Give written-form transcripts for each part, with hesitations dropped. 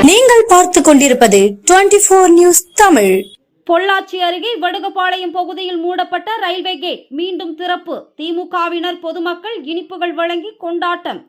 நீங்கள் பார்த்துக் கொண்டிருப்பது 24 நியூஸ் தமிழ். பொள்ளாச்சி அருகே வடுகபாளையம் பகுதியில் மூடப்பட்ட ரயில்வே கேட் மீண்டும் திறப்பு. திமுகவினர் பொதுமக்கள் இனிப்புகள் வழங்கி கொண்டாட்டம்.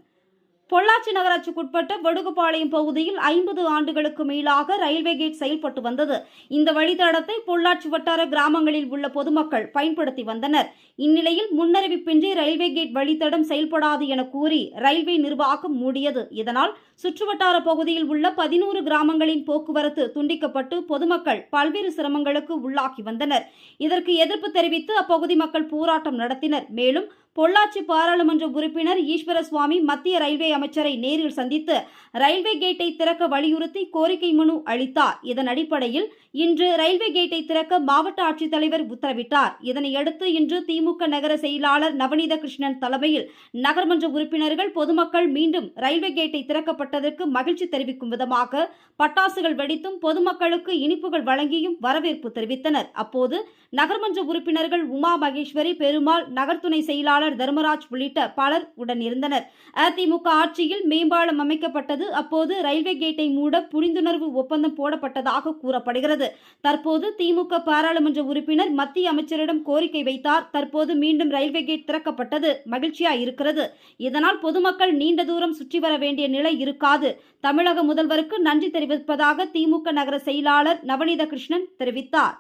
பொள்ளாச்சி நகராட்சிக்குட்பட்ட வடுகபாளையம் பகுதியில் 50 ஆண்டுகளுக்கு மேலாக ரயில்வே கேட் செயல்பட்டு வந்தது. இந்த வழித்தடத்தை பொள்ளாச்சி வட்டார கிராமங்களில் உள்ள பொதுமக்கள் பயன்படுத்தி வந்தனர். இந்நிலையில் முன்னறிவிப்பின்றி ரயில்வே கேட் வழித்தடம் செயல்படாது என கூறி ரயில்வே நிர்வாகம் மூடியது. இதனால் சுற்றுவட்டார பகுதியில் உள்ள 11 கிராமங்களின் போக்குவரத்து துண்டிக்கப்பட்டு பொதுமக்கள் பல்வேறு சிரமங்களுக்கு உள்ளாகி வந்தனர். இதற்கு எதிர்ப்பு தெரிவித்து அப்பகுதி மக்கள் போராட்டம் நடத்தினர். மேலும் பொள்ளாச்சி பாராளுமன்ற உறுப்பினர் ஈஸ்வரசுவாமி மத்திய ரயில்வே அமைச்சரை நேரில் சந்தித்து ரயில்வே கேட்டை திறக்க வலியுறுத்தி கோரிக்கை மனு அளித்தார். இதன் அடிப்படையில் இன்று ரயில்வே கேட்டை திறக்க மாவட்ட ஆட்சித்தலைவர் உத்தரவிட்டார். இதனையடுத்து இன்று திமுக நகர செயலாளர் நவநீத கிருஷ்ணன் தலைமையில் நகர்மன்ற உறுப்பினர்கள் பொதுமக்கள் மீண்டும் ரயில்வே கேட்டை திறக்கப்பட்டதற்கு மகிழ்ச்சி தெரிவிக்கும் விதமாக பட்டாசுகள் வெடித்தும் பொதுமக்களுக்கு இனிப்புகள் வழங்கியும் வரவேற்பு தெரிவித்தனர். அப்போது நகர்மன்ற உறுப்பினர்கள் உமா மகேஸ்வரி, பெருமாள், நகர்துணை செயலாளர் தர்மராஜ் உள்ளிட்ட பலர் உடன் இருந்தனர். அதிமுக ஆட்சியில் மேம்பாலம் அமைக்கப்பட்டது. அப்போது ரயில்வே கேட்டை மூட புரிந்துணர்வு ஒப்பந்தம் போடப்பட்டதாக கூறப்படுகிறது. தற்போது திமுக பாராளுமன்ற உறுப்பினர் மத்திய அமைச்சரிடம் கோரிக்கை வைத்தார். தற்போது மீண்டும் ரயில்வே கேட் திறக்கப்பட்டது மகிழ்ச்சியா இருக்கிறது. இதனால் பொதுமக்கள் நீண்ட தூரம் சுற்றி வர வேண்டிய நிலை இருக்காது. தமிழக முதல்வருக்கு நன்றி தெரிவிப்பதாக திமுக நகர செயலாளர் நவநீத கிருஷ்ணன் தெரிவித்தார்.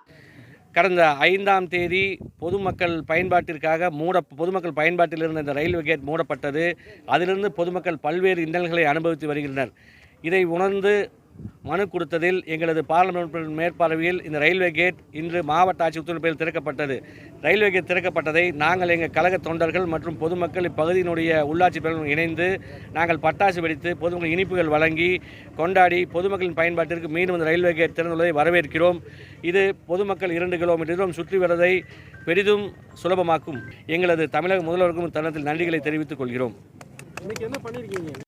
கடந்த 5ஆம் தேதி பொதுமக்கள் பயன்பாட்டில் இருந்த இந்த ரயில்வே கேட் மூடப்பட்டது. அதிலிருந்து பொதுமக்கள் பல்வேறு இன்னல்களை அனுபவித்து வருகின்றனர். இதை உணர்ந்து மனு கொடுத்ததில் எங்களது பார்லிமெண்ட் மேற்பார்வையில் இந்த ரயில்வே கேட் இன்று மாவட்ட ஆட்சி உத்தரவில் திறக்கப்பட்டது. ரயில்வே கேட் திறக்கப்பட்டதை நாங்கள் எங்கள் கழக தொண்டர்கள் மற்றும் பொதுமக்கள் இப்பகுதியினுடைய உள்ளாட்சி பிரிவுடன் இணைந்து நாங்கள் பட்டாசு வெடித்து பொதுமக்கள் இனிப்புகள் வழங்கி கொண்டாடி பொதுமக்களின் பயன்பாட்டிற்கு மீண்டும் இந்த ரயில்வே கேட் திறந்துள்ளதை வரவேற்கிறோம். இது பொதுமக்கள் 2 கிலோமீட்டர் தூரம் சுற்றி வருவதை பெரிதும் சுலபமாக்கும். எங்களது தமிழக முதல்வருக்கும் தருணத்தில் நன்றிகளை தெரிவித்துக் கொள்கிறோம்.